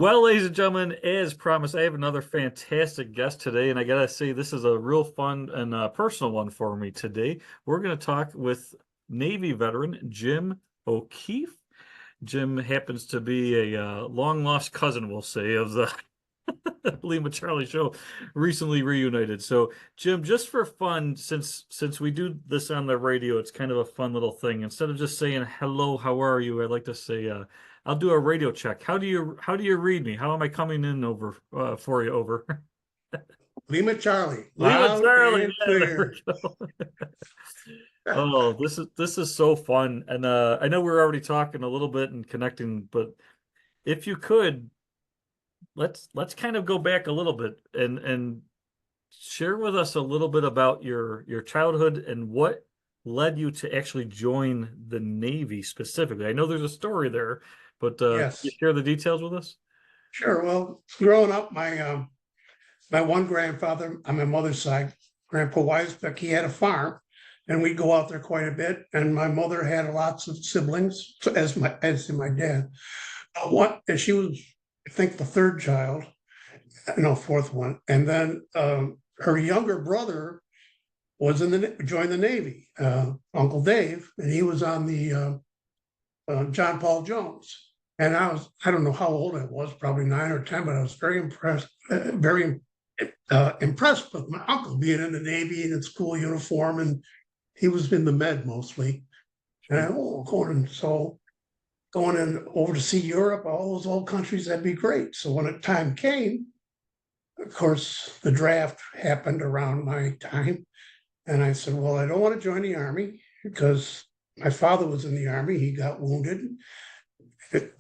Well, ladies and gentlemen, as promised, I have another fantastic guest today, and I gotta say, this is a real fun and personal one for me today. We're gonna talk with Navy veteran Jim O'Keefe. Jim happens to be a long lost cousin, we'll say, of the Lima Charlie show, recently reunited. So, Jim, just for fun, since we do this on the radio, it's kind of a fun little thing. Instead of just saying hello, how are you, I'd like to say, I'll do a radio check. How do you read me? How am I coming in over for you over? Lima Charlie, Lima loud Charlie, and yeah, there clear. we go. Oh, this is so fun. And I know we're already talking a little bit and connecting, but if you could, let's kind of go back a little bit and share with us a little bit about your childhood and what led you to actually join the Navy specifically. I know there's a story there, but can you Yes, share the details with us? sure. Well, growing up, my one grandfather on my mother's side, Grandpa Weisbeck, he had a farm, and we'd go out there quite a bit. And my mother had lots of siblings, so as did my dad. And she was, I think, the third child, no, fourth one. And then her younger brother was joined the Navy, Uncle Dave, and he was on the John Paul Jones. And I don't know how old I was, probably 9 or 10, but I was very impressed with my uncle being in the Navy and in school uniform. And he was in the Med mostly. And going in over to see Europe, all those old countries, that'd be great. So when the time came, of course, the draft happened around my time. And I said, well, I don't want to join the Army because my father was in the Army. He got wounded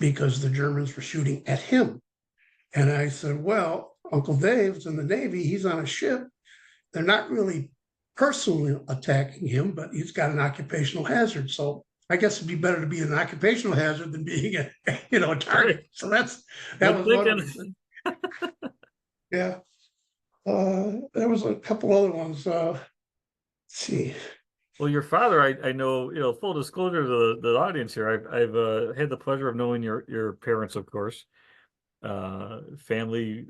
because the Germans were shooting at him. And I said, well, Uncle Dave's in the Navy. He's on a ship. They're not really personally attacking him, but he's got an occupational hazard. So I guess it'd be better to be an occupational hazard than being a Right. target. So that Good was one thinking. reason. Yeah. There was a couple other ones. Let's see. Well, your father, I know, full disclosure to the audience here, I've had the pleasure of knowing your parents, of course, family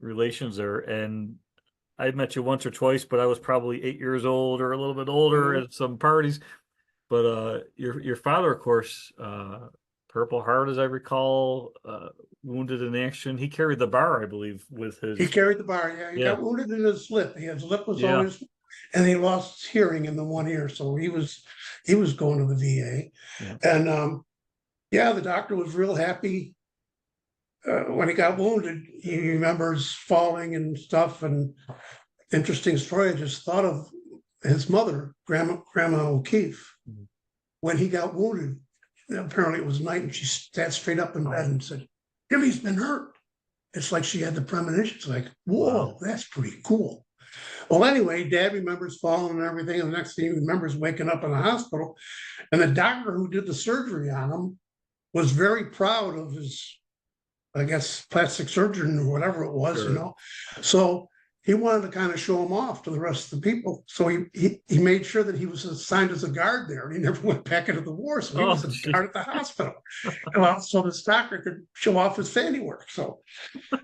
relations there, and I met you once or twice, but I was probably 8 years old or a little bit older Mhm. at some parties. But your father, of course, Purple Heart, as I recall, wounded in action. He carried the bar, I believe, with He his. carried the bar. Yeah, he Yeah, got wounded in his lip. His lip was yeah, always, and he lost his hearing in the one ear. So he was going to the VA, yeah. and yeah, the doctor was real happy when he got wounded. He remembers falling and stuff. And interesting story. I just thought of his mother, Grandma O'Keefe, Mhm. when he got wounded. Apparently, it was night, and she sat straight up in bed and said, "Jimmy's been hurt." It's like she had the premonition. It's like, Wow. whoa, that's pretty cool. Well, anyway, Dad remembers falling and everything. And the next thing he remembers waking up in the hospital. And the doctor who did the surgery on him was very proud of his, I guess, plastic surgeon or whatever it was, you Sure. know. So he wanted to kind of show him off to the rest of the people. So he made sure that he was assigned as a guard there. And he never went back into the war. So he Oh, was a gee. guard at the hospital. Well, so this doctor could show off his handiwork. So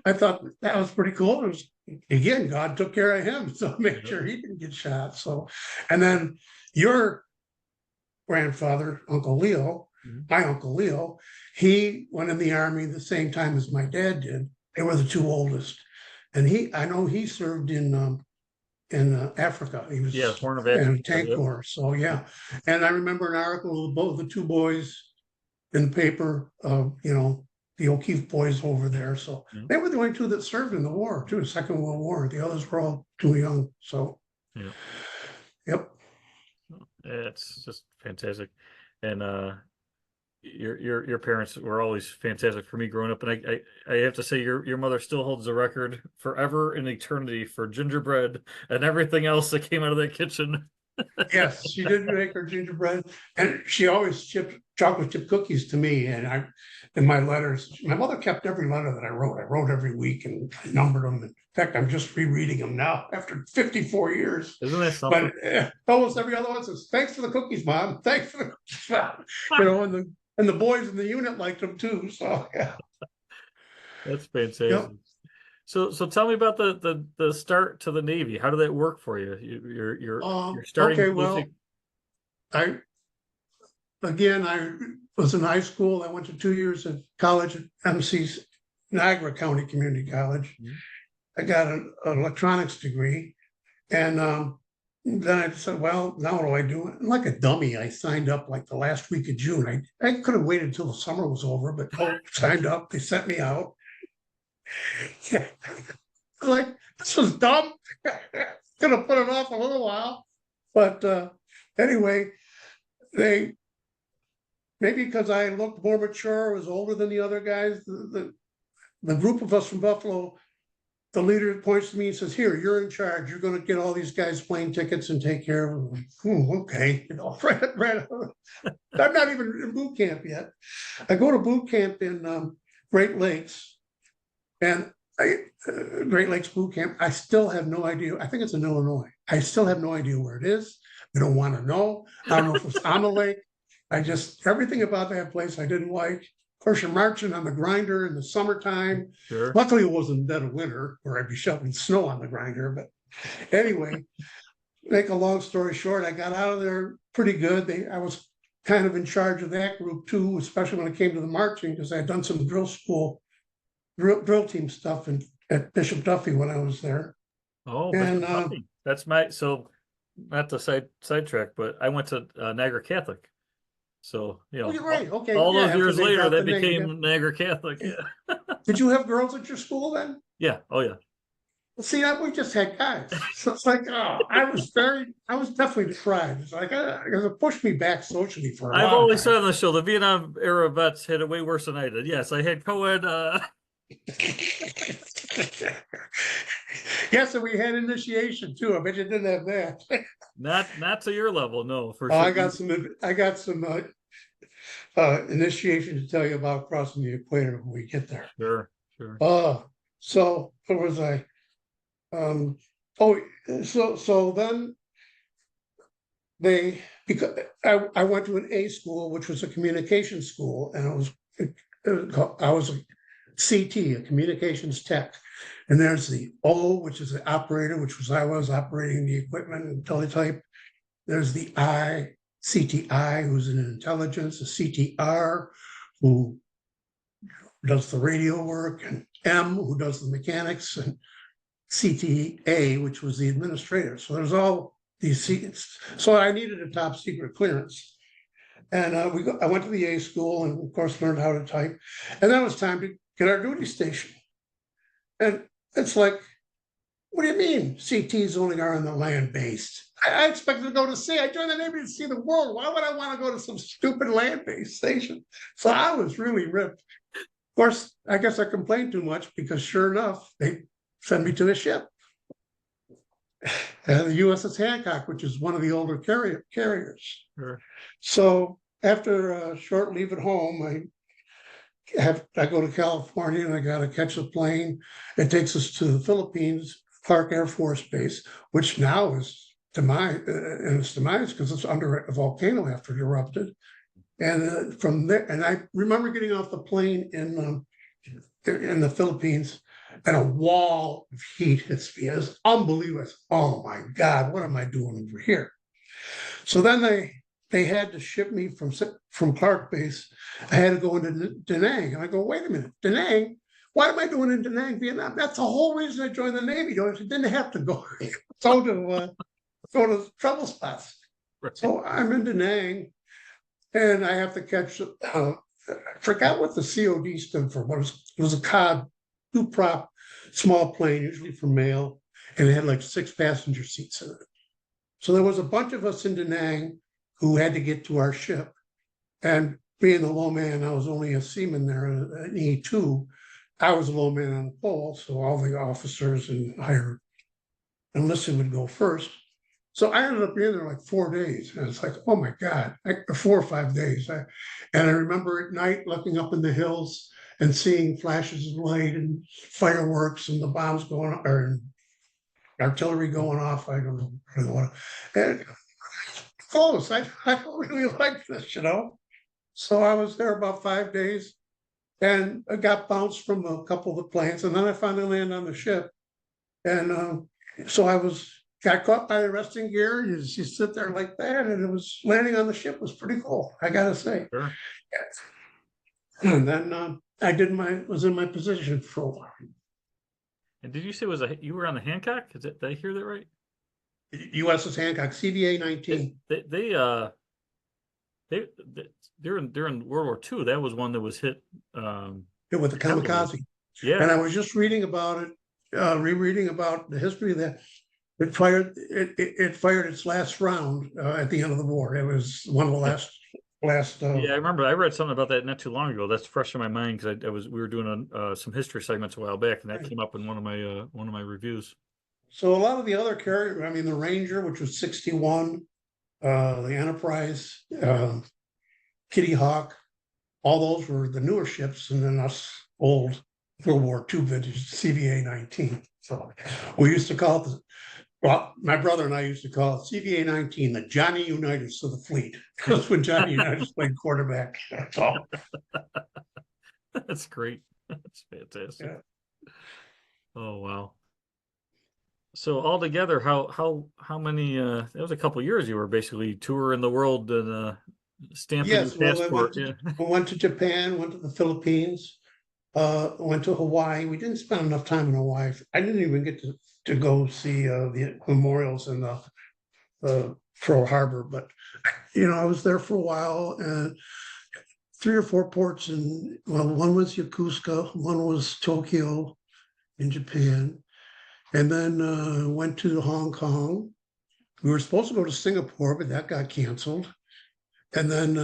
I thought that was pretty cool. It was, again, God took care of him, so make Yep. sure he didn't get shot. So, and then your grandfather, Uncle Leo, Mhm. my Uncle Leo, he went in the army the same time as my dad did. They were the two oldest, and I know he served in Africa. He Yeah, was Horn of in Africa. a tank Yep. corps. So yeah, and I remember an article of both the two boys in the paper, the O'Keefe boys over there. So Yep. they were the only two that served in the war, too, the Second World War. The others were all too young. So, Yep. yep. It's just fantastic. And your parents were always fantastic for me growing up. And I have to say your mother still holds the record forever in eternity for gingerbread and everything else that came out of that kitchen. Yes, she did make her gingerbread, and she always shipped chocolate chip cookies to me. And in my letters, my mother kept every letter that I wrote. I wrote every week and I numbered them. In fact, I'm just rereading them now after 54 years. Isn't that something? But almost every other one says, "Thanks for the cookies, Mom. Thanks for the cookies, Mom." And the boys in the unit liked them too. So yeah. That's Yep. fantastic. So tell me about the start to the Navy. How did that work for you? You're starting Okay, basic. well, I I was in high school. I went to 2 years of college at MC's Niagara County Community College. Mhm. I got an electronics degree, and then I said, well, now what do I do? And like a dummy, I signed up like the last week of June. I could have waited until the summer was over, but signed up. They sent me out. Yeah. Like, this was dumb. Could have put it off a little while. But anyway, they maybe because I looked more mature, was older than the other guys, the group of us from Buffalo, the leader points to me and says, here, you're in charge. You're going to get all these guys plane tickets and take care of them. Okay. Right. I'm not even in boot camp yet. I go to boot camp in Great Lakes, and Great Lakes boot camp. I still have no idea. I think it's in Illinois. I still have no idea where it is. I don't want to know. I don't know if it's on the lake. I just, everything about that place I didn't like. Of course, you're marching on the grinder in the summertime. Sure. Luckily, it wasn't dead of winter where I'd be shoveling snow on the grinder. But anyway, make a long story short, I got out of there pretty good. I was kind of in charge of that group too, especially when it came to the marching, because I had done some drill school, drill team stuff at Bishop Duffy when I was there. Oh, And Bishop Tuffy. That's my so not to sidetrack, but I went to Niagara Catholic. So, oh, you're right. Okay, all yeah. those After years they later, dropped that the name, became Niagara Catholic. Yeah. did you have girls at your school then? Yeah. Oh, yeah. Well, see, we just had guys. So it's like, oh, I was definitely deprived. It's like, it pushed me back socially for a I've long always said time. on the show the Vietnam era vets had it way worse than I did. Yes, I had co-ed. Yes, and we had initiation too. I bet you didn't have that. Not to your level, no, for Oh, sure. I got some initiation to tell you about crossing the equator when we get there. Sure, sure. So where was I? Um, oh, so then because I went to an A school, which was a communication school, and I was a CT, a communications tech. And there's the O, which is the operator, which was I was operating the equipment and teletype. There's the I, CTI, who's in intelligence, the CTR, who does the radio work, and M, who does the mechanics, and CTA, which was the administrator. So there's all these seats. So I needed a top secret clearance. And I went to the A school and, of course, learned how to type. And then it was time to get our duty station. And it's like, what do you mean CTs only are on the land based? I expected to go to sea. I joined the Navy to see the world. Why would I want to go to some stupid land based station? So I was really ripped. Of course, I guess I complained too much because sure enough, they sent me to the ship. The USS Hancock, which is one of the older carriers. Sure. So after a short leave at home, I go to California and I got to catch a plane. It takes us to the Philippines, Clark Air Force Base, which now is demise, and it's demise because it's under a volcano after it erupted. And from there, and I remember getting off the plane in the Philippines, and a wall of heat hits me. It's unbelievable. Oh my God, what am I doing over here? So then they had to ship me from Clark Base. I had to go into Da Nang, and I go, wait a minute, Da Nang? What am I doing in Da Nang, Vietnam? That's the whole reason I joined the Navy. I didn't have to go. So to go to trouble spots. Right. So I'm in Da Nang, and I have to catch. I forgot what the COD stood for. But it was a COD, two prop, small plane, usually for mail, and it had like 6 passenger seats in it. So there was a bunch of us in Da Nang who had to get to our ship. And being the low man, I was only a seaman there, an E2. I was a low man on the pole, so all the officers and higher enlisted would go first. So I ended up being there like 4 days. And it's like, oh my God, 4 or 5 days. And I remember at night looking up in the hills and seeing flashes of light and fireworks and the bombs going on, or artillery going off. I don't know what. And close. I don't really like this, you know. So I was there about 5 days. and I got bounced from a couple of the planes, and then I finally landed on the ship. And so got caught by the arresting gear. You sit there like that, and it was landing on the ship was pretty cool, I gotta say. Sure. And then I was in my position for a while. And did you say you were on the Hancock? Did I hear that right? USS Hancock, CVA 19. They during World War II, that was one that was hit With the heavily. kamikaze. Yeah. And I was just reading about it, rereading about the history of that. It fired its last round at the end of the war. It was one of the last. Yeah, I remember. I read something about that not too long ago. That's fresh in my mind because we were doing some history segments a while back, and that came up in one of my reviews. So a lot of the other carriers, I mean, the Ranger, which was 61, the Enterprise, Kitty Hawk, all those were the newer ships, and then us old World War II vintage CVA 19. So we used to call it my brother and I used to call it CVA 19, the Johnny Unitas of the fleet. Because when Johnny Unitas played quarterback. That's all. That's great. That's fantastic. Yeah. Oh wow. So altogether, how many? It was a couple years you were basically touring the world and stamping Yes, your well, passport. we went to Japan, went to the Philippines, went to Hawaii. We didn't spend enough time in Hawaii. I didn't even get to go see the memorials in the Pearl Harbor, but I was there for a while, and 3 or 4 ports, and one was Yokosuka, one was Tokyo in Japan, and then went to Hong Kong. We were supposed to go to Singapore, but that got canceled. And then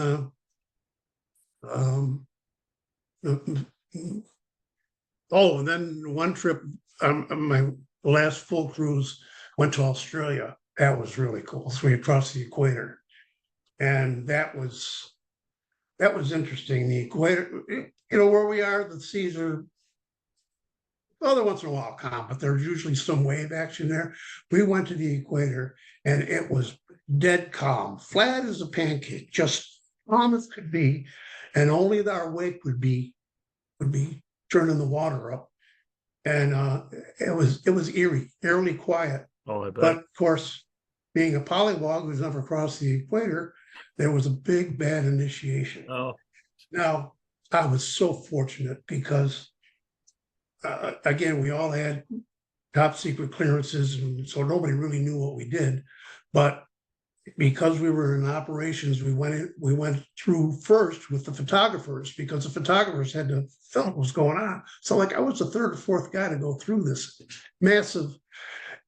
and then one trip, my last full cruise went to Australia. That was really cool. So we crossed the equator, and that was interesting. The equator, where we are, the seas are, well, every once in a while calm, but there's usually some wave action there. We went to the equator, and it was dead calm, flat as a pancake, just calm as could be, and only our wake would be turning the water up, and it was eerily quiet. Oh, I bet. But of course, being a pollywog who's never crossed the equator, there was a big bad initiation. Oh, now I was so fortunate because again, we all had top secret clearances, and so nobody really knew what we did. But because we were in operations, we went through first with the photographers, because the photographers had to film what was going on. So like I was the third or fourth guy to go through this massive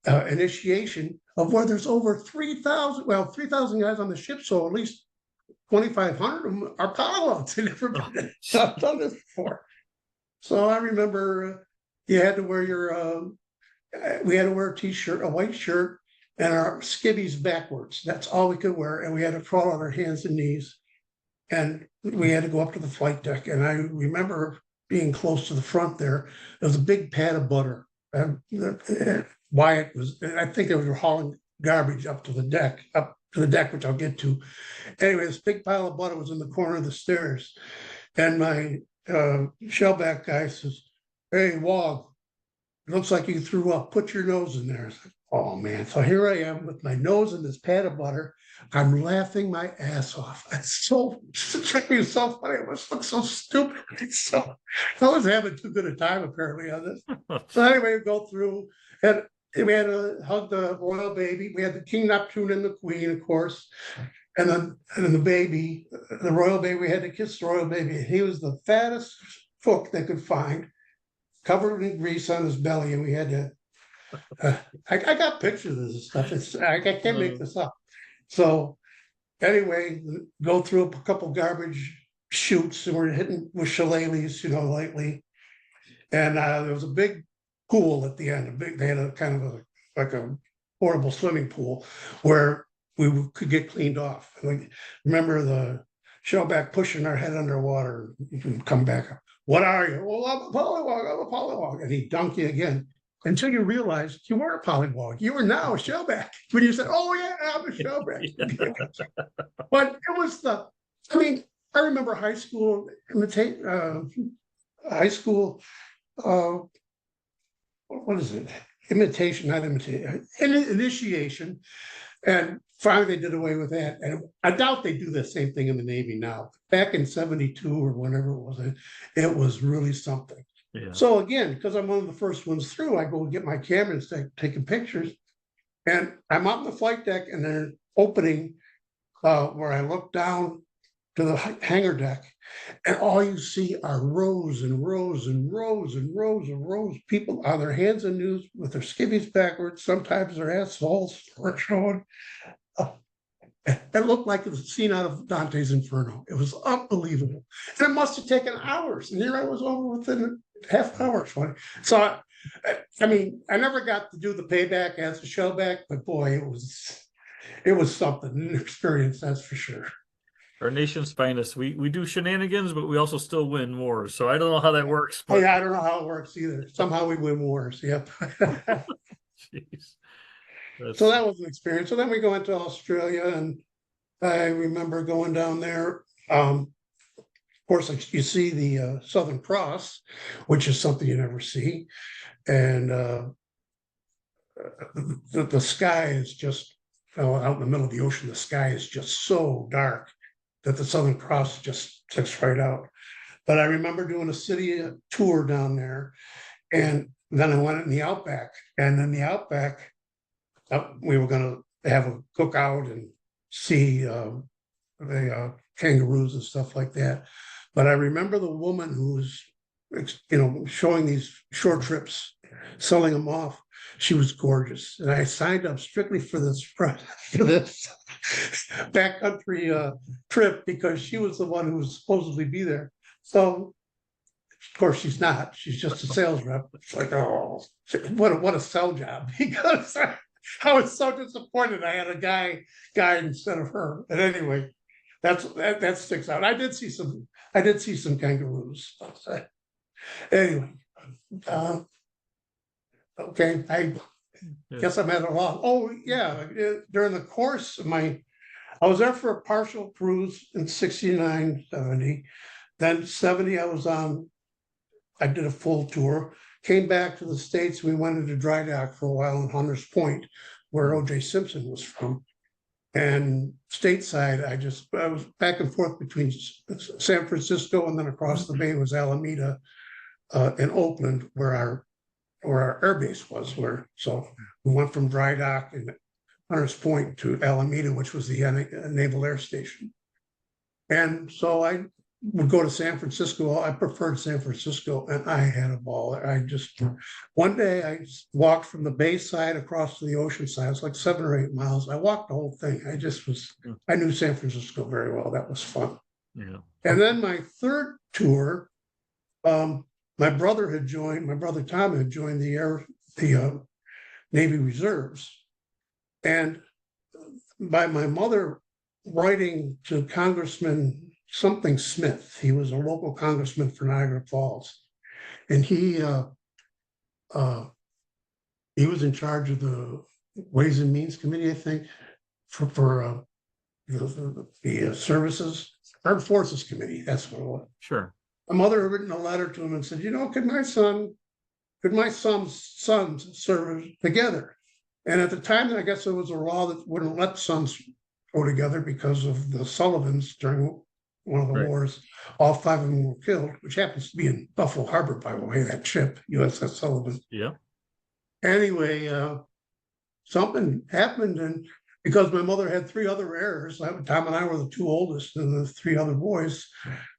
initiation of where there's over 3,000 guys on the ship, so at least 2,500 of them are pilots. They never done this before. So I remember you had to wear we had to wear a t-shirt, a white shirt, and our skivvies backwards. That's all we could wear. And we had to crawl on our hands and knees. And we had to go up to the flight deck. And I remember being close to the front there. There was a big pad of butter. And Wyatt I think they were hauling garbage up to the deck, which I'll get to. Anyway, this big pile of butter was in the corner of the stairs. And my shellback guy says, "Hey, Wog, it looks like you threw up. Put your nose in there." Like, oh man. So here I am with my nose in this pad of butter. I'm laughing my ass off. It's so funny. It must look so stupid. So I was having too good a time apparently on this. So anyway, we go through, and we had to hug the royal baby. We had the King Neptune and the Queen, of course. And then the baby, the royal baby, we had to kiss the royal baby. He was the fattest hook they could find, covered in grease on his belly, and we had to. I got pictures of this stuff. I can't make this up. So anyway, go through a couple garbage chutes, and we're hitting with shillelaghs, lightly. And there was a big pool at the end. They had a kind of like a portable swimming pool where we could get cleaned off. Remember the shellback pushing our head underwater. You can come back up. What are you? Well, I'm a pollywog. And he dunked you again until you realized you weren't a pollywog. You were now a shellback. When you said, "Oh yeah, I'm a shellback." But it was I remember high school high school, uh, what is it? Imitation, not imitation, initiation. And finally, they did away with that. And I doubt they do the same thing in the Navy now. Back in 72 or whenever it was, it was really something. Yeah. So again, because I'm one of the first ones through, I go get my camera and start taking pictures. And I'm out on the flight deck and there's an opening where I look down to the hangar deck, and all you see are rows and rows and rows and rows and rows of people on their hands and knees with their skivvies backwards, sometimes their assholes were showing. It looked like it was a scene out of Dante's Inferno. It was unbelievable. And it must have taken hours. And here I was over within half an hour. So, I mean, I never got to do the payback as a showback, but boy, it was something, an experience, that's for sure. Our nation's finest. We do shenanigans, but we also still win wars. So I don't know how that works, Oh, but yeah, I don't know how it works either. Somehow we win wars. Yep. jeez. So that was an experience. So then we go into Australia, and I remember going down there. Of course, like, you see the Southern Cross, which is something you never see, and the sky is just, out in the middle of the ocean. The sky is just so dark that the Southern Cross just sticks right out. But I remember doing a city tour down there, and then I went in the Outback, and in the Outback, we were going to have a cookout and see the kangaroos and stuff like that. But I remember the woman who was, showing these short trips, selling them off. She was gorgeous, and I signed up strictly for this backcountry trip because she was the one who was supposedly be there. So, of course, she's not. She's just a sales rep. It's like, oh, what a sell job! Because I was so disappointed. I had a guy instead of her. But anyway, that sticks out. I did see some kangaroos. Anyway, okay. I guess I'm at a loss. Oh yeah, during the course of I was there for a partial cruise in 69, 70. Then 70, I did a full tour, came back to the States. We went into dry dock for a while in Hunters Point, where O.J. Simpson was from. And stateside, I was back and forth between San Francisco, and then across the bay was Alameda and Oakland, where our air base was. So we went from dry dock in Hunters Point to Alameda, which was the Naval Air Station. And so I would go to San Francisco. I preferred San Francisco, and I had a ball. One day I walked from the bay side across to the ocean side. It was like 7 or 8 miles. I walked the whole thing. I knew San Francisco very well. That was fun. Yeah. And then my third tour, my brother Tom had joined the Navy Reserves. And by my mother writing to Congressman something Smith, he was a local congressman for Niagara Falls, and he was in charge of the Ways and Means Committee, I think, for the services, Armed Forces Committee. That's what it was. Sure. My mother had written a letter to him and said, could my son's sons serve together? And at the time, I guess there was a law that wouldn't let sons go together because of the Sullivans during one of the wars. All 5 of them were killed, which happens to be in Buffalo Harbor, by the way, that ship, USS Sullivan. Yeah. Anyway, something happened, and because my mother had 3 other heirs, Tom and I were the 2 oldest, and the 3 other boys,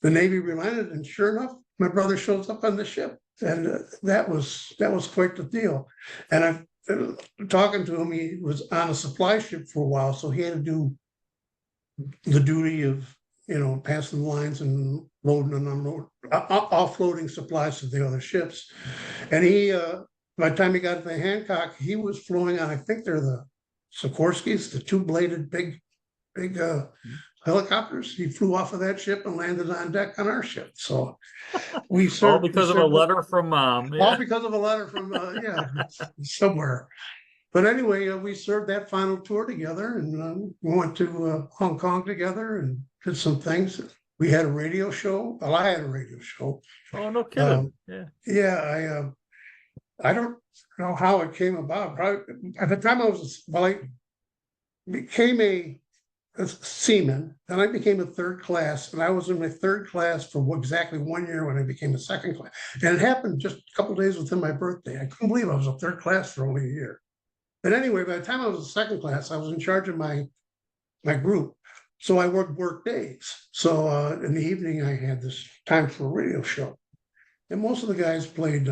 the Navy relented, and sure enough, my brother shows up on the ship, and that was quite the deal. And I've talking to him, he was on a supply ship for a while, so he had to do the duty of passing the lines and loading and unloading, offloading supplies to the other ships. And he, by the time he got to the Hancock, he was flying on, I think they're the Sikorsky's, the 2-bladed big helicopters. He flew off of that ship and landed on deck on our ship. So we served. All because of a letter from mom. Yeah. All because of a letter from somewhere. But anyway, we served that final tour together, and we went to Hong Kong together and did some things. we had a radio show. Well, I had a radio show. Oh, no kidding. Um, Yeah. yeah, I don't know how it came about. Probably at the time I became a seaman, then I became a third class, and I was in my third class for exactly 1 year when I became a second class. And it happened just a couple days within my birthday. I couldn't believe I was a third class for only a year. But anyway, by the time I was a second class, I was in charge of my group. So I worked work days. So in the evening, I had this time for a radio show. And most of the guys played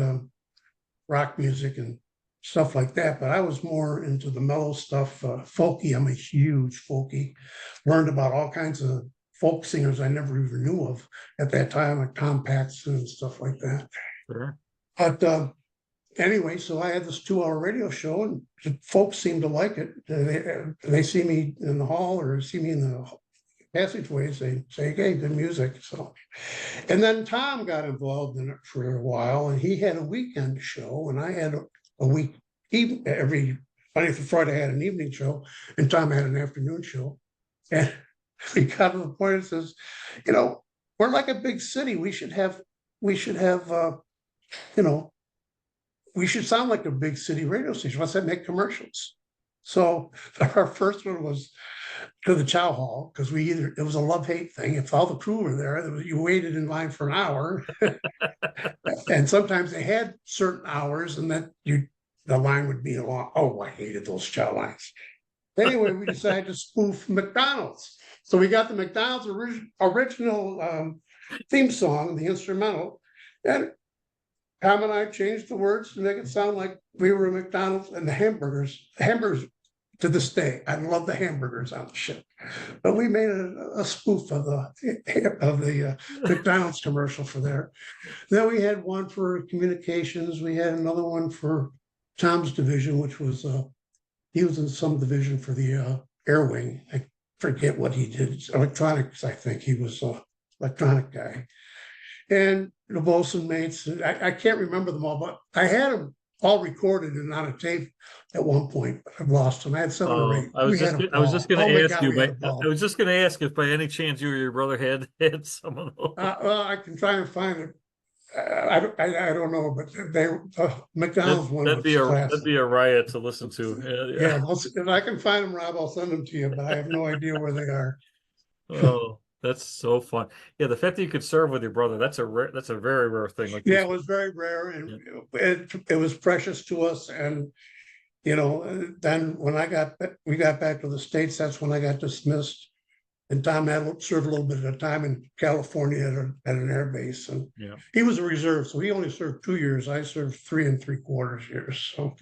rock music and stuff like that, but I was more into the mellow stuff, folky. I'm a huge folky. Learned about all kinds of folk singers I never even knew of at that time, like Tom Paxton and stuff like that. Sure. But anyway, so I had this 2 hour radio show, and the folks seemed to like it. They see me in the hall or see me in the passageways, they say, hey, good music. So, and then Tom got involved in it for a while, and he had a weekend show, and I had a week, every Monday through Friday, I had an evening show, and Tom had an afternoon show. And he got to the point and says, we're like a big city. We should have, you know, we should sound like a big city radio station. Let's make commercials. So our first one was to the chow hall, because it was a love-hate thing. If all the crew were there, you waited in line for an hour. And sometimes they had certain hours, and then the line would be long. Oh, I hated those chow lines. Anyway, we decided to spoof McDonald's. So we got the McDonald's original theme song, the instrumental, and Tom and I changed the words to make it sound like we were a McDonald's, and the hamburgers to this day, I love the hamburgers on the ship. But we made a spoof of the McDonald's commercial for there. Then we had one for communications. We had another one for Tom's division, which was he was in some division for the air wing. I forget what he did. Electronics, I think he was an electronic guy. And the bosun mates, I can't remember them all, but I had them all recorded and on a tape at one point, but I've lost them. I had 7 or 8. I was We had a just ball. going Oh my to ask God, you, we had a ball. I was just going to ask if by any chance you or your brother had some of those. Well, I can try and find it. I don't know, but McDonald's one That'd was that'd classic. be a riot to listen to. Yeah, if I can find them, Rob, I'll send them to you, but I have no idea where they are. Oh, that's so fun. Yeah, the fact that you could serve with your brother, that's a very rare thing. Like you Yeah, it said. was very rare, and Yeah. it was precious to us. And then when we got back to the States, that's when I got dismissed. And Tom had served a little bit of time in California at an air base, and Yeah. he was a reserve, so he only served 2 years. I served 3 3/4 years. So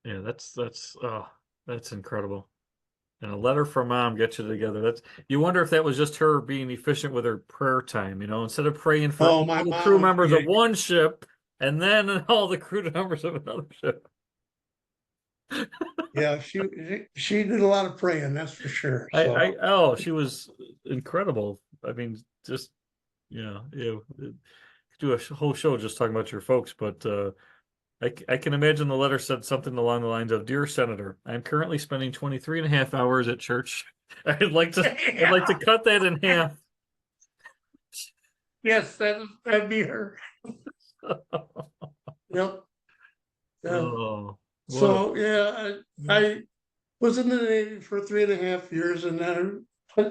Yeah, that's incredible. And a letter from mom gets you together. You wonder if that was just her being efficient with her prayer time, instead of praying for oh, all my the crew mom, members yeah, of one ship and then all the crew members of another ship. yeah, she did a lot of praying, that's for sure. So She was incredible. I mean, just do a whole show just talking about your folks, but I can imagine the letter said something along the lines of, Dear Senator, I'm currently spending 23 and a half hours at church. I'd like to cut that in half. yes, that'd be her. Yep. Oh, So yeah, I was in the Navy for 3.5 years, and then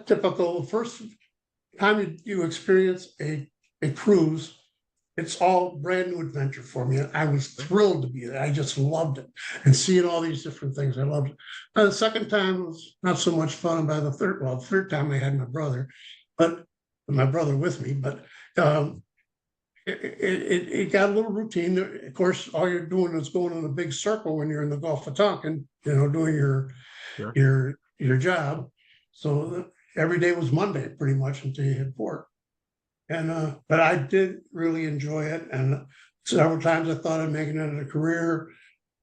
typical first time you experience a cruise, it's all brand new adventure for me. I was thrilled to be there. I just loved it, and seeing all these different things. I loved it. The second time was not so much fun. By the third time I had my brother with me, but it got a little routine. Of course, all you're doing is going in a big circle when you're in the Gulf of Tonkin, doing sure. your job. So every day was Monday pretty much until you hit port. And but I did really enjoy it. And several times I thought of making it a career,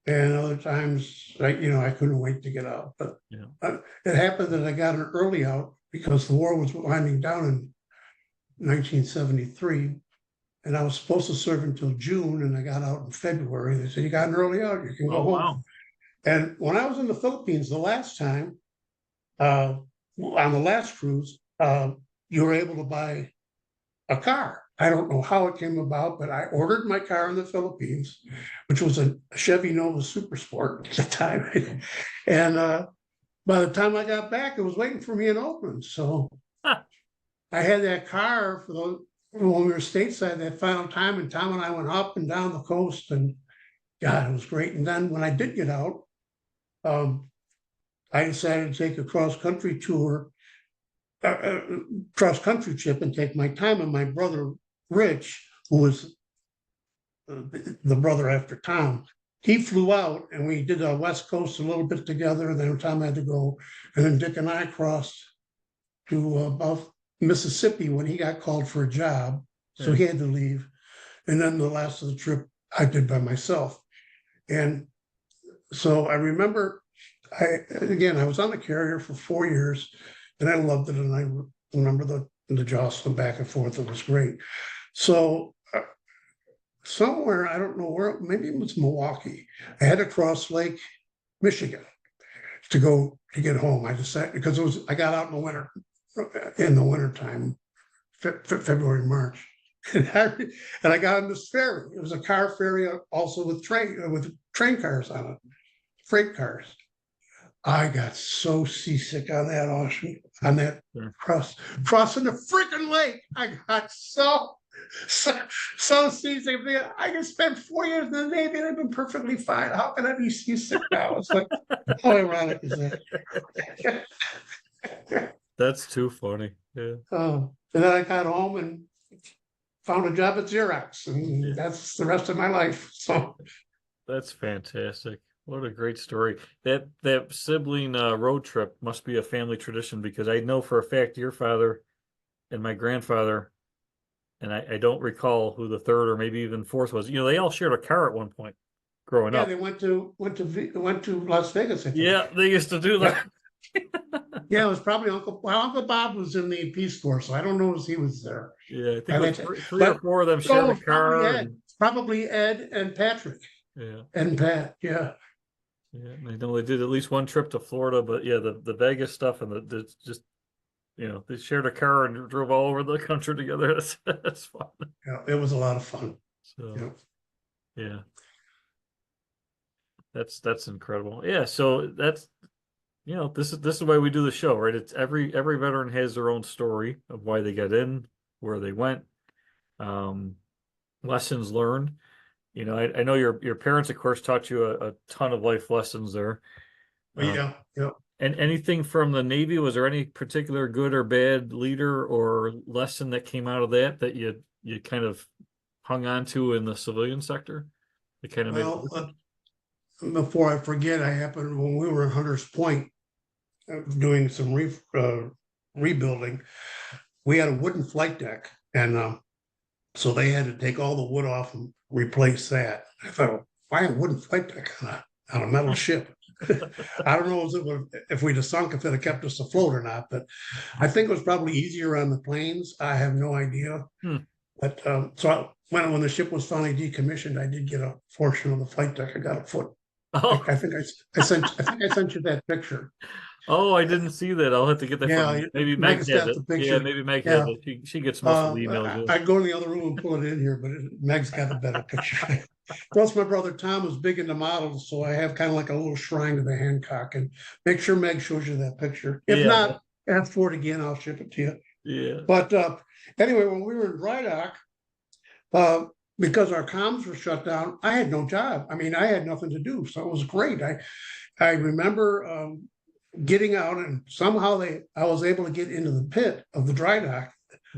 and other times I couldn't wait to get out. But it happened that I got an early out because the war was winding down in 1973. And I was supposed to serve until June, and I got out in February. They said, you got an early out, you can go home. Wow. And when I was in the Philippines the last time, on the last cruise, you were able to buy a car. I don't know how it came about, but I ordered my car in the Philippines, which was a Chevy Nova Super Sport at the time. And by the time I got back, it was waiting for me in Oakland. So I had that car for when we were stateside that final time, and Tom and I went up and down the coast, and God, it was great. And then when I did get out, um, I decided to take a cross country tour, cross country trip, and take my time. And my brother Rich, who was the brother after Tom, he flew out, and we did the West Coast a little bit together. And then Tom had to go, and then Dick and I crossed to about Mississippi when he got called for a job, so he had to leave. And then the last of the trip I did by myself. And so I remember, I was on the carrier for 4 years, and I loved it. And I remember the jostling back and forth. It was great. So somewhere, I don't know where, maybe it was Milwaukee, I had to cross Lake Michigan to get home. I decided, because I got out in the winter time, February, March. And I got on this ferry. It was a car ferry, also with train cars on it, freight cars. I got so seasick on that crossing the freaking lake. I got so seasick. I just spent 4 years in the Navy and I've been perfectly fine. How can I be seasick now? It's like, how ironic is that? That's too funny. Yeah. And then I got home and found a job at Xerox, and that's the rest of my life. So that's fantastic. What a great story. That sibling road trip must be a family tradition, because I know for a fact your father and my grandfather, and I don't recall who the third or maybe even fourth was. You know, they all shared a car at one point growing up. They went to Las Vegas, I think. Yeah, they used to do that. Yeah, it was probably Uncle Bob was in the Peace Corps, so I don't know if he was there. Yeah, I think it was three or four of them shared a car. Probably Ed and Patrick. Yeah. Ed and Pat, yeah. Yeah, I know they did at least one trip to Florida, but yeah, the Vegas stuff and the just, you know, they shared a car and drove all over the country together. That's fun. Yeah, it was a lot of fun. So yeah. That's incredible. Yeah, so that's, you know, this is why we do the show, right? It's every veteran has their own story of why they got in, where they went, lessons learned. You know, I know your parents, of course, taught you a ton of life lessons there. Yeah. And anything from the Navy, was there any particular good or bad leader or lesson that came out of that you kind of hung on to in the civilian sector? It kind of made before I forget, when we were in Hunters Point doing some rebuilding, we had a wooden flight deck, and so they had to take all the wood off and replace that. I thought, why a wooden flight deck on a metal ship? I don't know if we'd have sunk, if it had kept us afloat or not, but I think it was probably easier on the planes. I have no idea. But so when the ship was finally decommissioned, I did get a portion of the flight deck. I got a foot. I think I sent you that picture. Oh, I didn't see that. I'll have to get that from you. Maybe Meg has it. Yeah, maybe Meg has it. She gets most of the emails. I'd go in the other room and pull it in here, but Meg's got a better picture. Plus, my brother Tom was big into models, so I have kind of like a little shrine to the Hancock. And make sure Meg shows you that picture. If not, ask for it again. I'll ship it to you. Yeah. But anyway, when we were in dry dock, because our comms were shut down, I had no job. I mean, I had nothing to do, so it was great. I remember getting out, and somehow I was able to get into the pit of the dry dock.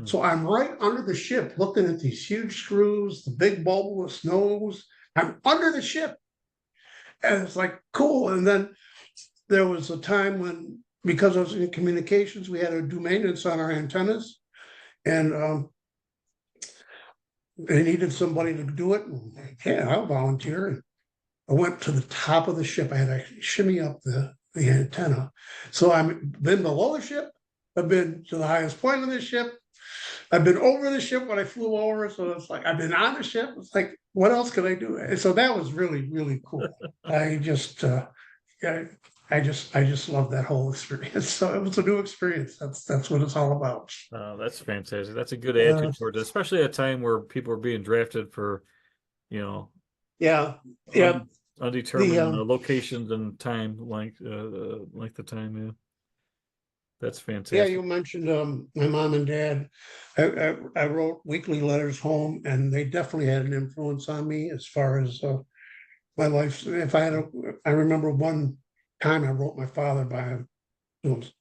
So I'm right under the ship looking at these huge screws, the big bulbous nose. I'm under the ship. And it's like, cool. And then there was a time when, because I was in communications, we had to do maintenance on our antennas. And they needed somebody to do it. And yeah, I'll volunteer. And I went to the top of the ship. I had to shimmy up the antenna. So I've been below the ship. I've been to the highest point of the ship. I've been over the ship when I flew over. So it's like, I've been on the ship. It's like, what else could I do? And so that was really, really cool. I just, I just love that whole experience. So it was a new experience. That's what it's all about. That's fantastic. That's a good Uh, attitude towards it, especially at a time where people are being drafted for, you know, yeah, yeah. un The undetermined locations and time length of time. Yeah, that's Yeah, fantastic. you mentioned my mom and dad. I wrote weekly letters home, and they definitely had an influence on me as far as my life. If I had I remember one time I wrote my father by, it was,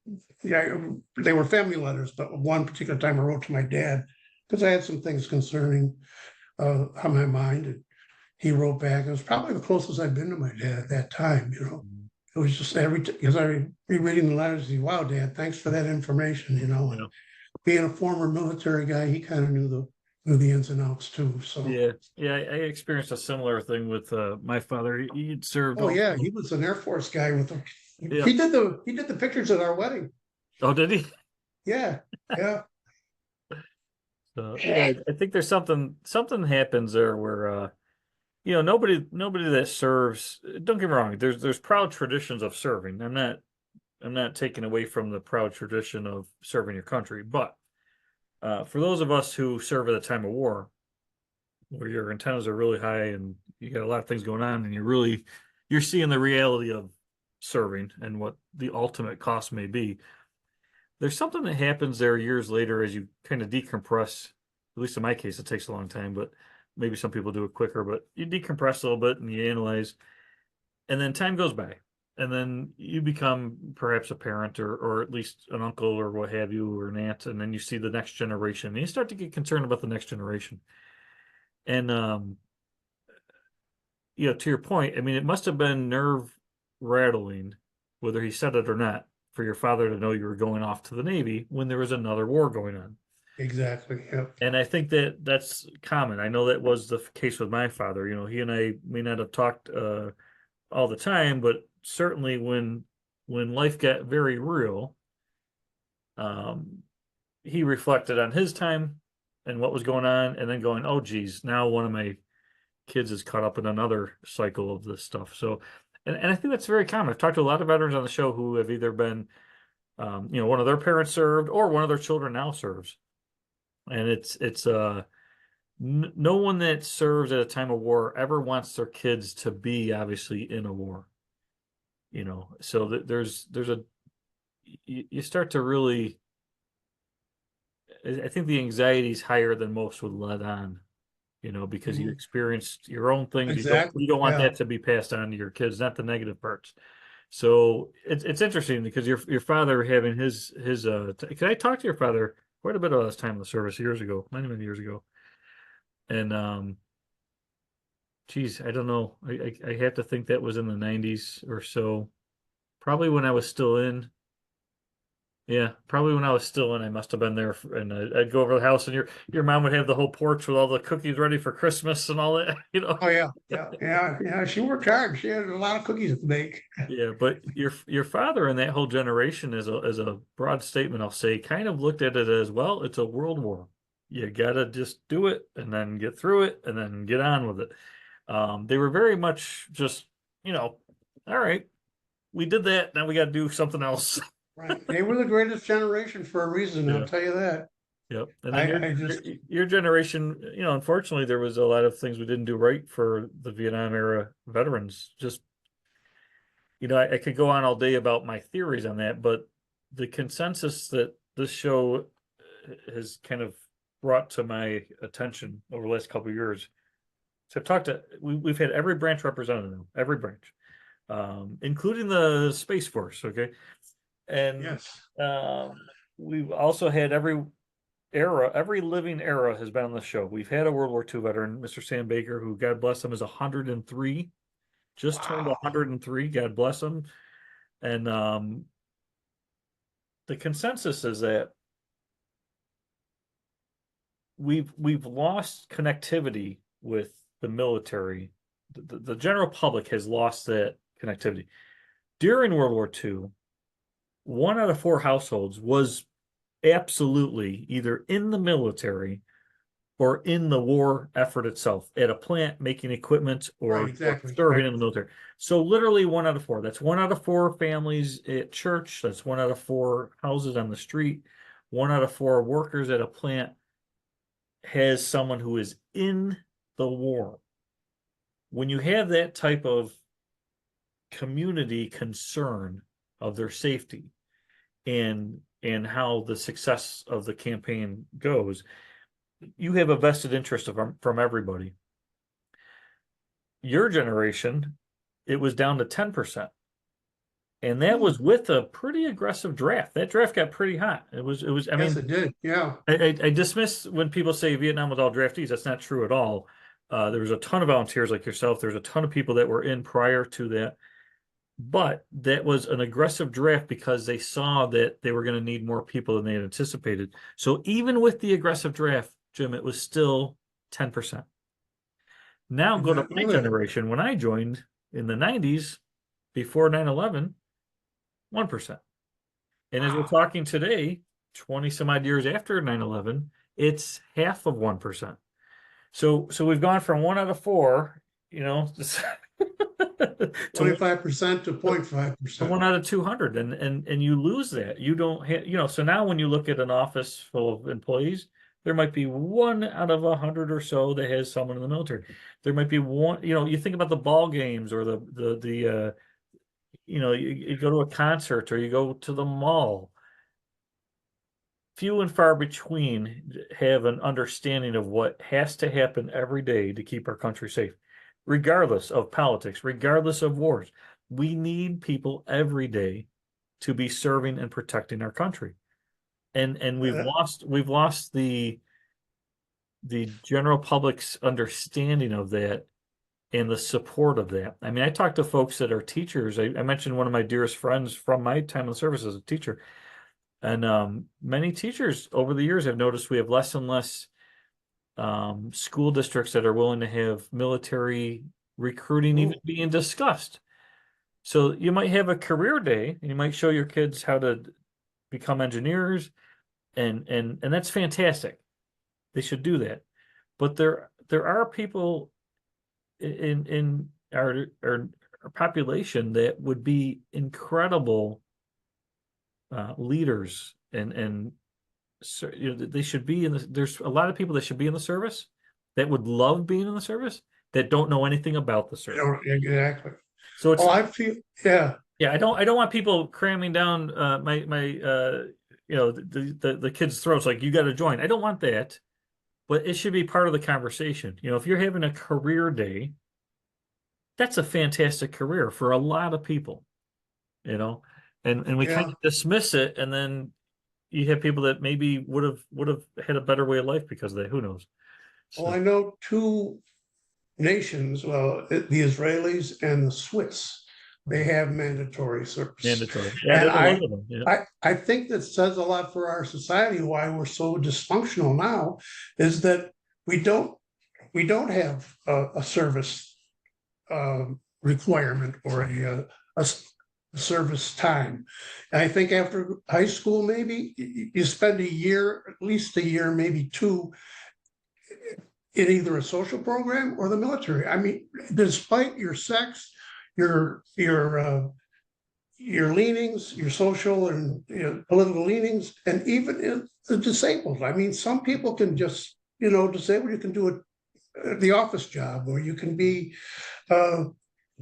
yeah, they were family letters, but one particular time I wrote to my dad because I had some things concerning on my mind. And he wrote back. It was probably the closest I'd been to my dad at that time. Mhm. It was just because I rereading the letters. Wow, Dad, thanks for that information. And Yeah, being a former military guy, he kind of knew the ins and outs too. So, yeah, yeah. I experienced a similar thing with my father. He'd served oh yeah, also. he was an Air Force guy with the. Yeah. He did the pictures at our wedding. Oh, did he? Yeah, yeah, So yeah, I think there's something happens there where nobody that serves. Don't get me wrong. There's proud traditions of serving. I'm not taking away from the proud tradition of serving your country, but for those of us who serve at a time of war, where your antennas are really high and you got a lot of things going on, and you're seeing the reality of serving and what the ultimate cost may be. There's something that happens there years later as you kind of decompress. At least in my case, it takes a long time, but maybe some people do it quicker. But you decompress a little bit and you analyze, and then time goes by, and then you become perhaps a parent or at least an uncle or what have you or an aunt, and then you see the next generation, and you start to get concerned about the next generation. And to your point, I mean, it must have been nerve rattling, whether he said it or not, for your father to know you were going off to the Navy when there was another war going on. exactly. Yeah, And I think that that's common. I know that was the case with my father. He and I may not have talked all the time, but certainly when life got very real, um, he reflected on his time and what was going on, and then going, "Oh, geez, now one of my kids is caught up in another cycle of this stuff." So, and I think that's very common. I've talked to a lot of veterans on the show who have either been, one of their parents served or one of their children now serves, and it's no one that serves at a time of war ever wants their kids to be obviously in a war. So that there's a you start to really. I think the anxiety is higher than most would let on. Because you mhm, experienced your own things. You don't exactly. you don't want Yeah, that to be passed on to your kids, not the negative parts. So it's interesting because your father having can I talk to your father quite a bit about his time in the service years ago, many years ago. And geez, I don't know. I have to think that was in the 90s or so. Probably when I was still in. Yeah, probably when I was still in, I must have been there, and I'd go over the house, and your mom would have the whole porch with all the cookies ready for Christmas and all that. oh yeah, yeah. She worked hard. She had a lot of cookies to make. Yeah, but your father and that whole generation as a broad statement, I'll say, kind of looked at it as, well, it's a world war. You gotta just do it and then get through it and then get on with it. They were very much just, all right, we did that, now we gotta do something else. Right. They were the greatest generation for a reason. I'll Yeah. tell you that. Yep. And then your I your just your generation, unfortunately, there was a lot of things we didn't do right for the Vietnam era veterans. Just, I could go on all day about my theories on that, but the consensus that this show has kind of brought to my attention over the last couple of years. So we've had every branch represented now, every branch, including the Space Force. Okay. And yes. um, we've also had every living era has been on the show. We've had a World War II veteran, Mr. Sam Baker, who, God bless him, is 103, just turned Wow. 103. God bless him. And the consensus is that we've lost connectivity with the military. The general public has lost that connectivity. During World War II, 1 out of 4 households was absolutely either in the military or in the war effort itself at a plant making equipment Right, or exactly. serving Right. in the military. So literally 1 out of 4. That's 1 out of 4 families at church. That's 1 out of 4 houses on the street. 1 out of 4 workers at a plant has someone who is in the war. When you have that type of community concern of their safety and how the success of the campaign goes, you have a vested interest from everybody. Your generation, it was down to 10%. And that Hmm. was with a pretty aggressive draft. That draft got pretty hot. I Yes, mean, it did. Yeah. I dismiss when people say Vietnam was all draftees. That's not true at all. There was a ton of volunteers like yourself. There's a ton of people that were in prior to that. But that was an aggressive draft because they saw that they were going to need more people than they had anticipated. So even with the aggressive draft, Jim, it was still 10%. Now go to my Exactly. generation. When I joined in the 90s, before 9/11, 1%. And as we're Wow. talking today, 20 some odd years after 9/11, it's half of 1%. So we've gone from 1 out of 4, to 25% to to 0.5%. 1 out of 200, and you lose that. You don't have, so now when you look at an office full of employees, there might be 1 out of 100 or so that has someone in the military. There might be one, you think about the ball games or you go to a concert or you go to the mall. Few and far between have an understanding of what has to happen every day to keep our country safe, regardless of politics, regardless of wars. We need people every day to be serving and protecting our country. And we've Uh, lost the general public's understanding of that and the support of that. I mean, I talk to folks that are teachers. I mentioned one of my dearest friends from my time in the service as a teacher. And many teachers over the years have noticed we have less and less school districts that are willing to have military recruiting even oh, being discussed. So you might have a career day and you might show your kids how to become engineers and that's fantastic. They should do that. But there are people in our population that would be incredible leaders and they should be there's a lot of people that should be in the service that would love being in the service that don't know anything about the service. exactly. So it's Oh, I feel, yeah. yeah, I don't want people cramming down my the kids' throats like you got to join. I don't want that, but it should be part of the conversation. If you're having a career day, that's a fantastic career for a lot of people, you know, and we kind Yeah. of dismiss it, and then you have people that maybe would have had a better way of life because of that. Who knows? Well, So I know two nations, well, the Israelis and the Swiss, they have mandatory service. mandatory. Yeah, And there's a lot of them. Yeah, I think that says a lot for our society, why we're so dysfunctional now, is that we don't we don't have a service requirement or a service time. And I think after high school, maybe you spend a year, at least a year, maybe two, in either a social program or the military. I mean, despite your sex, your your uh, your leanings, your social and political leanings, and even in the disabled. I mean, some people can just, disabled, you can do it the office job, or you can be, uh,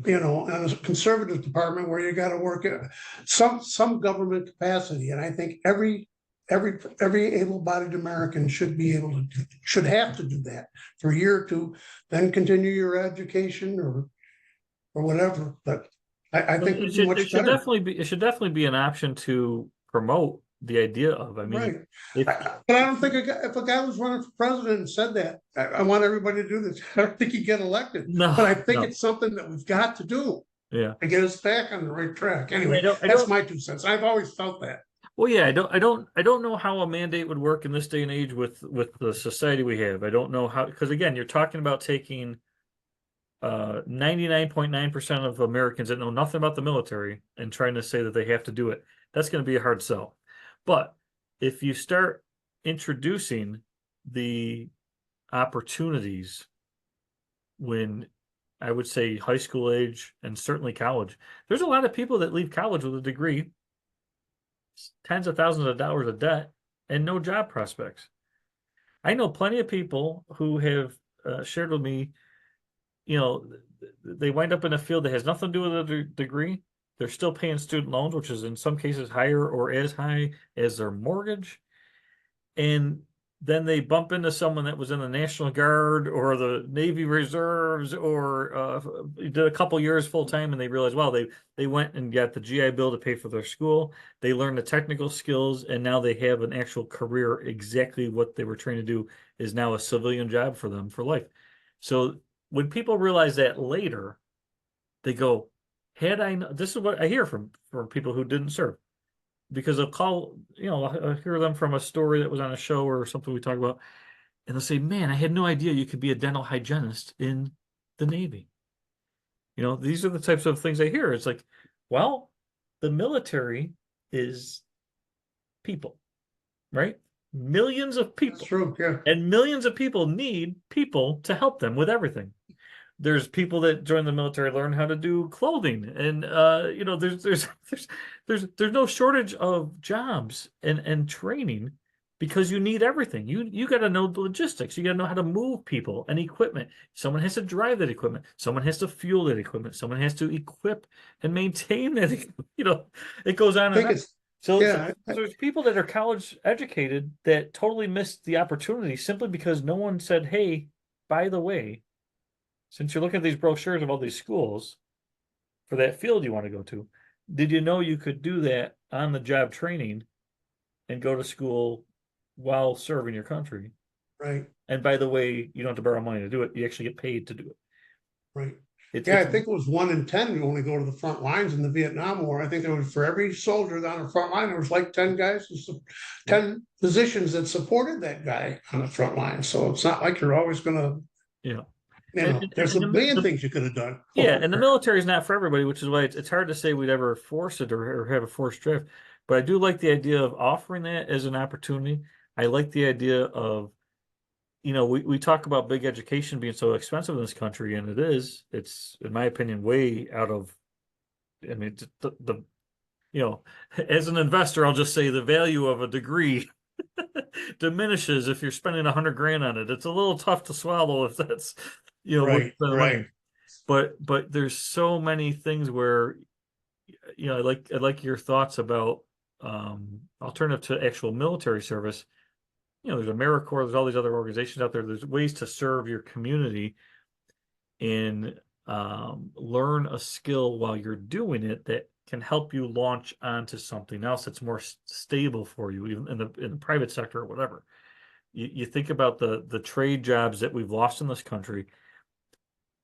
in a conservative department where you got to work at some government capacity. And I think every able-bodied American should have to do that for a year or two, then continue your education or whatever. But I well, think we'd be much better. it should definitely be an option to promote the idea of. I mean, Right. if But I don't think if a guy was running for president and said that, I want everybody to do this, I don't think he'd get elected. But I no, think no, it's something that we've got to do yeah, to get us back on the right track. Anyway, I that's don't. my 2 cents. I've always felt that. Well, yeah, I don't know how a mandate would work in this day and age with the society we have. I don't know how because again, you're talking about taking 99.9% of Americans that know nothing about the military and trying to say that they have to do it. That's going to be a hard sell. But if you start introducing the opportunities when I would say high school age and certainly college. There's a lot of people that leave college with a degree, tens of thousands of dollars of debt, and no job prospects. I know plenty of people who have shared with me, you know, they wind up in a field that has nothing to do with a degree. They're still paying student loans, which is in some cases higher or as high as their mortgage. And then they bump into someone that was in the National Guard or the Navy Reserves or did a couple years full time, and they realize, well, they went and got the GI Bill to pay for their school. They learned the technical skills, and now they have an actual career. Exactly what they were trained to do is now a civilian job for them for life. So when people realize that later, they go, "Had I this is what I hear from people who didn't serve." Because they'll call, I hear them from a story that was on a show or something we talk about, and they'll say, "Man, I had no idea you could be a dental hygienist in the Navy." These are the types of things I hear. It's like, well, the military is people, right? Millions of That's people, true. Yeah. and millions of people need people to help them with everything. There's people that join the military learn how to do clothing, and there's no shortage of jobs and training because you need everything. You got to know the logistics. You got to know how to move people and equipment. Someone has to drive that equipment. Someone has to fuel that equipment. Someone has to equip and maintain that. It goes on I and think on. it's, So yeah, there's people that are college educated that totally missed the opportunity simply because no one said, "Hey, by the way, since you're looking at these brochures of all these schools for that field you want to go to, did you know you could do that on the job training and go to school while serving your country? right, And by the way, you don't have to borrow money to do it. You actually get paid to do it. right. It's Yeah, I it's think it was 1 in 10 who only go to the front lines in the Vietnam War. I think there was for every soldier on the front line, there was like 10 guys, 10 positions that supported that guy on the front line. So it's not like you're always gonna, yeah. And, and, there's and a million things you could have done. yeah, and the military is not for everybody, which is why it's hard to say we'd ever force it or have a forced draft. But I do like the idea of offering that as an opportunity. I like the idea of we talk about big education being so expensive in this country, and it is. It's, in my opinion, way out of, I mean, as an investor, I'll just say the value of a degree diminishes if you're spending 100 grand on it. It's a little tough to swallow if that's, what you Right, spend the right. money. But there's so many things where, I like your thoughts about alternative to actual military service. There's AmeriCorps, there's all these other organizations out there. There's ways to serve your community and learn a skill while you're doing it that can help you launch onto something else that's more stable for you, even in the private sector or whatever. You think about the trade jobs that we've lost in this country.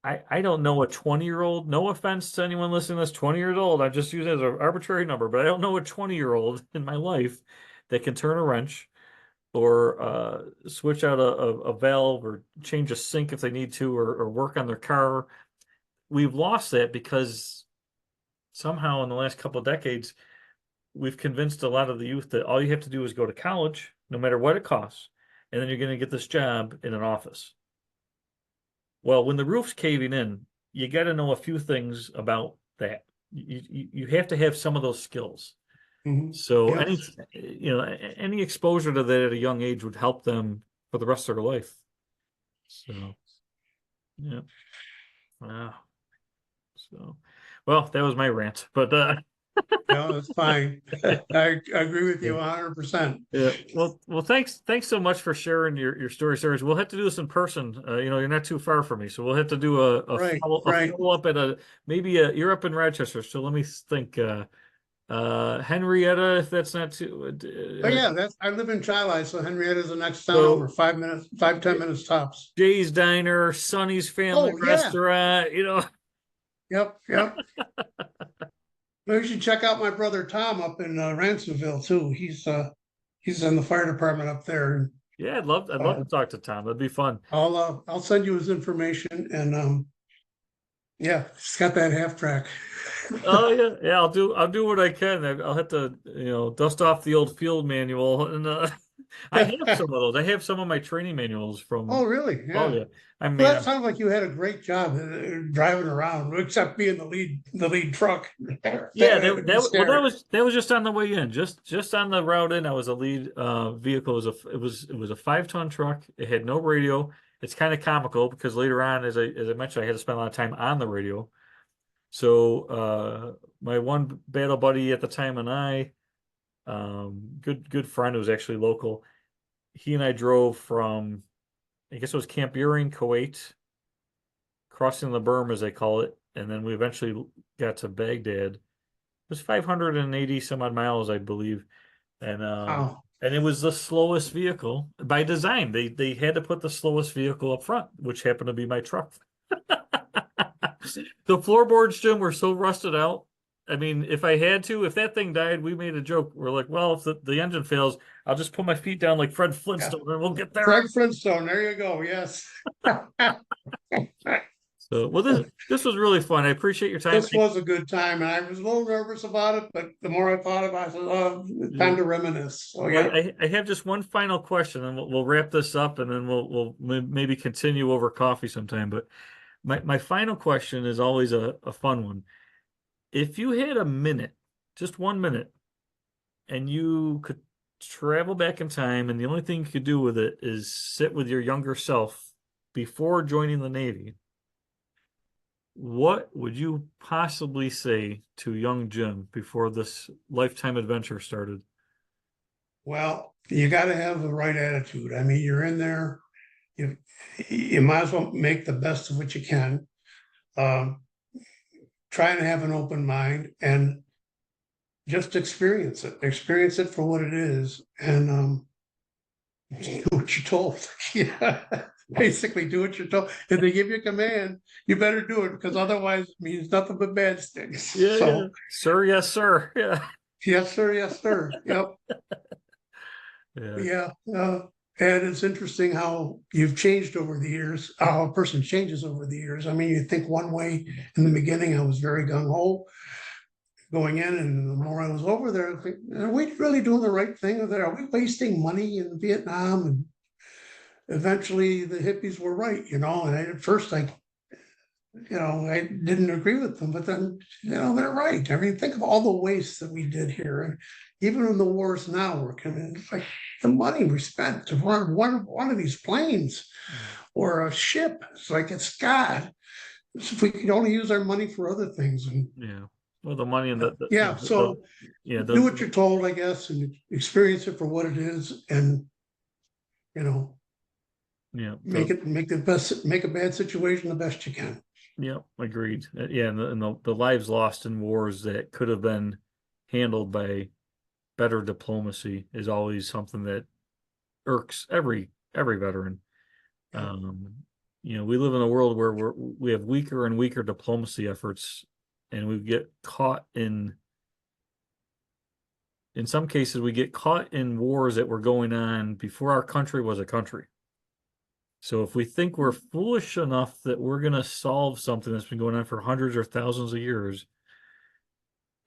I don't know a 20-year-old, no offense to anyone listening to this, 20 years old. I just use it as an arbitrary number, but I don't know a 20-year-old in my life that can turn a wrench or switch out a valve or change a sink if they need to, or work on their car. We've lost that because somehow in the last couple of decades, we've convinced a lot of the youth that all you have to do is go to college, no matter what it costs, and then you're going to get this job in an office. Well, when the roof's caving in, you got to know a few things about that. You have to have some of those skills. Mhm. So Yep. any exposure to that at a young age would help them for the rest of their life. So yeah. Wow. So well, that was my rant. But No, it's fine. I agree with you 100%. yeah. Well, thanks so much for sharing your story, Sarge. We'll have to do this in person. You're not too far from me, so we'll have to do a Right, follow a right. follow up at you're up in Rochester, so let me think. Henrietta, if that's not too. Oh yeah, I live in Chi, so Henrietta's the next town over, So 5 minutes, 5, 10 minutes tops. Jay's Diner, Sonny's Family Oh yeah, Restaurant. yep, yep. Maybe you should check out my brother Tom up in Ransomville too. He's in the fire department up there. Yeah, I'd love Uh, to talk to Tom. That'd be fun. I'll send you his information and yeah, he's got that half track. Oh yeah, yeah. I'll do what I can. I'll have to dust off the old field manual and I have some of those. I have some of my training manuals from. Oh, really? Oh Yeah. yeah, I So mean, that sounds like you had a great job driving around, except being the lead truck. yeah, That was well, scary. that was just on the way in, just on the route in. I was a lead vehicle. It was a 5 ton truck. It had no radio. It's kind of comical because later on, as I mentioned, I had to spend a lot of time on the radio. So my one battle buddy at the time and I, good friend who was actually local. He and I drove from, I guess it was Camp Buring, Kuwait, crossing the berm as they call it, and then we eventually got to Baghdad. It was 580 some odd miles, I believe, Oh, and it was the slowest vehicle by design. They had to put the slowest vehicle up front, which happened to be my truck. The floorboards, Jim, were so rusted out. I mean, if I had to, if that thing died, we made a joke. We're like, well, if the engine fails, I'll just put my feet down like Fred yeah. Flintstone and we'll get there. Fred Flintstone. There you go. Yes. So, well, this was really fun. I appreciate your time. This was a good time, and I was a little nervous about it, but the more I thought about it, I said, "Oh, it's Yeah. time to reminisce." So Well, yeah. I have just one final question, and we'll wrap this up, and then maybe continue over coffee sometime. But my final question is always a fun one. If you had a minute, just 1 minute, and you could travel back in time, and the only thing you could do with it is sit with your younger self before joining the Navy, what would you possibly say to young Jim before this lifetime adventure started? Well, you got to have the right attitude. I mean, you're in there. You you might as well make the best of what you can. Um, Try and have an open mind and just experience it. Experience it for what it is, and do what you're told. Yeah, basically do what you're told. If they give you a command, you better do it because otherwise it means nothing but bad things. Yeah, yeah. So Sir, yes, sir. Yeah. yes, sir, yes, sir. Yep. Yeah. Yeah. And it's interesting how you've changed over the years, how a person changes over the years. I mean, you think one way in the beginning, I was very gung ho going in, and the more I was over there, I think, are we really doing the right thing? Are we wasting money in Vietnam? And eventually the hippies were right, and at first I didn't agree with them, but then, they're right. I mean, think of all the waste that we did here. And even in the wars now, we're coming, it's like the money we spent to run one of these planes or a ship. It's like, it's God. If we could only use our money for other things. And Yeah. Well, the money and yeah, so yeah, do what you're told, I guess, and experience it for what it is. And, you know, yeah, make a bad situation the best you can. yeah, agreed. Yeah, and the lives lost in wars that could have been handled by better diplomacy is always something that irks every veteran. Yeah. Um, we live in a world where we have weaker and weaker diplomacy efforts, and we get caught in some cases we get caught in wars that were going on before our country was a country. So if we think we're foolish enough that we're going to solve something that's been going on for hundreds or thousands of years,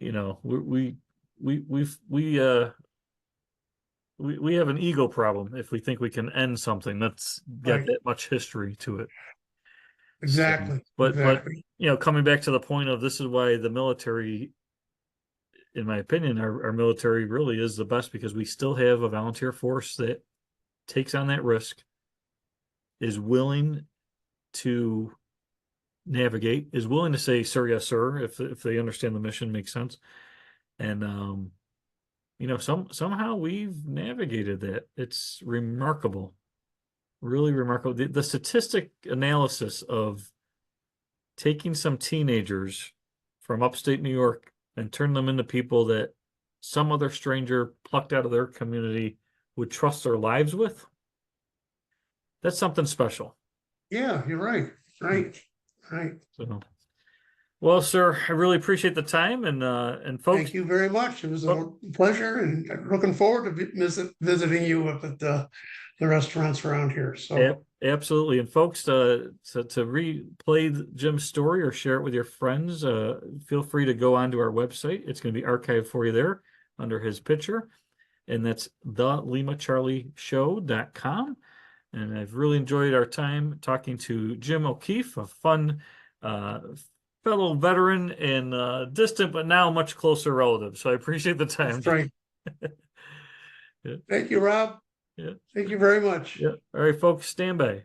we have an ego problem if we think we can end something that's got Right. that much history to it. So, Exactly. but Exactly. coming back to the point of this is why the military, in my opinion, our military really is the best because we still have a volunteer force that takes on that risk, is willing to navigate, is willing to say, sir, yes, sir, if they understand the mission makes sense. And somehow we've navigated that. It's remarkable, really remarkable. The statistic analysis of taking some teenagers from upstate New York and turn them into people that some other stranger plucked out of their community would trust their lives with, that's something special. Yeah, you're right. Right. Right. So, well, sir, I really appreciate the time and folks. Thank you very much. It was a Well, pleasure, and I'm looking forward to visiting you up at the restaurants around here. So absolutely. And folks, to replay Jim's story or share it with your friends, feel free to go onto our website. It's going to be archived for you there under his picture. and that's thelimacharlieshow.com. And I've really enjoyed our time talking to Jim O'Keefe, a fun uh, fellow veteran and distant but now much closer relative. So I appreciate the time. That's right. Yeah, Thank you, Rob. yeah, Thank you very much. yeah. All right, folks, stand by.